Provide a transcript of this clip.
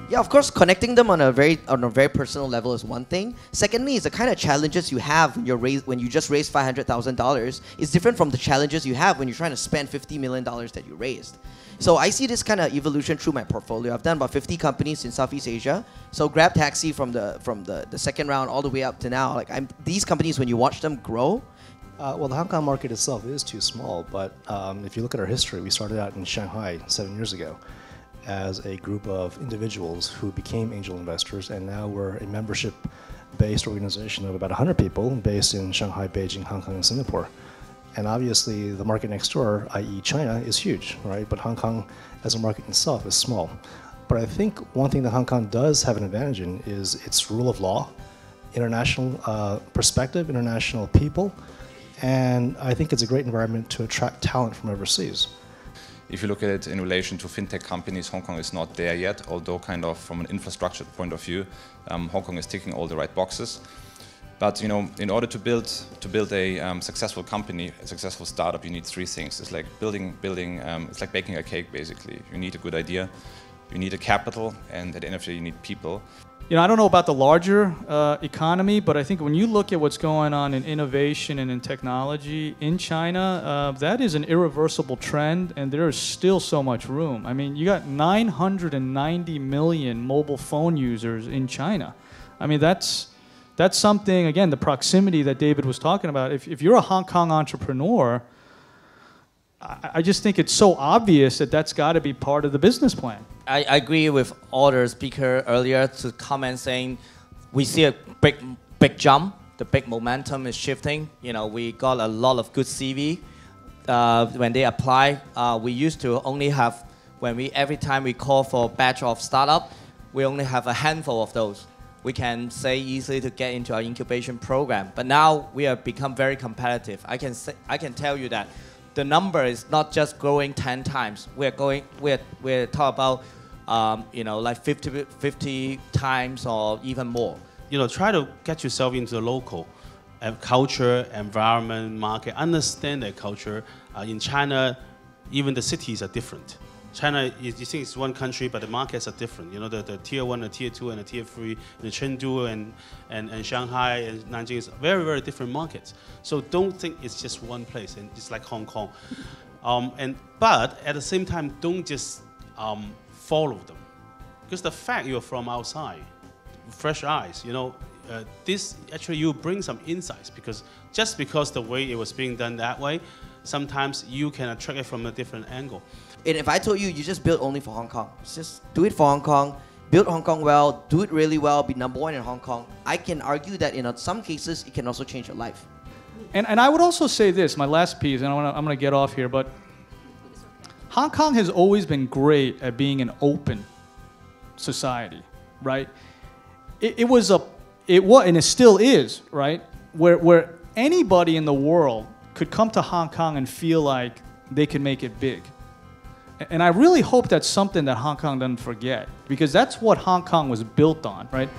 Yeah, of course, connecting them on a very personal level is one thing. Secondly, is the kind of challenges you have when you just raised $500,000 is different from the challenges you have when you're trying to spend $50 million that you raised. So I see this kind of evolution through my portfolio. I've done about 50 companies in Southeast Asia. So Grab Taxi from the second round all the way up to now. Like these companies, when you watch them grow. Well, the Hong Kong market itself is too small, but if you look at our history, we started out in Shanghai 7 years ago as a group of individuals who became angel investors, and now we're a membership-based organization of about 100 people based in Shanghai, Beijing, Hong Kong, and Singapore. And obviously, the market next door, i.e. China, is huge, right? But Hong Kong as a market itself is small. But I think one thing that Hong Kong does have an advantage in is its rule of law, international perspective, international people, and I think it's a great environment to attract talent from overseas. If you look at it in relation to fintech companies, Hong Kong is not there yet, although kind of from an infrastructure point of view, Hong Kong is ticking all the right boxes. But you know, in order to build a successful company, a successful startup, you need three things. It's like it's like baking a cake basically. You need a good idea, you need a capital, and at the end of the day, you need people. You know, I don't know about the larger economy, but I think when you look at what's going on in innovation and in technology in China, that is an irreversible trend, and there is still so much room. I mean, you got 990 million mobile phone users in China. I mean, that's something, again, the proximity that David was talking about. If you're a Hong Kong entrepreneur, I just think it's so obvious that that's got to be part of the business plan. I agree with all the speaker earlier to comment saying we see a big jump. The big momentum is shifting. You know, we got a lot of good CV when they apply. We used to only have, every time we call for a batch of startup, we only have a handful of those. We can say easily to get into our incubation program. But now we have become very competitive. I can tell you that the number is not just growing 10 times. We're talking about you know, like 50 times or even more. You know, try to get yourself into the local culture, environment, market, understand their culture. In China, even the cities are different. China, you think it's one country, but the markets are different. You know, the tier 1, the tier 2, and the tier 3, and Chengdu and Shanghai and Nanjing is very, very different markets. So don't think it's just one place, and it's like Hong Kong. But at the same time, don't just follow them. Because the fact you're from outside, fresh eyes, you know, this actually you bring some insights, because just because the way it was being done that way, sometimes you can attract it from a different angle. And if I told you, you just build only for Hong Kong, just do it for Hong Kong, build Hong Kong well, do it really well, be number one in Hong Kong, I can argue that in some cases, it can also change your life. And I would also say this, my last piece, and I'm going to get off here, but Hong Kong has always been great at being an open society, right? It was, and it still is, right? Where anybody in the world could come to Hong Kong and feel like they can make it big. And I really hope that's something that Hong Kong doesn't forget, because that's what Hong Kong was built on, right?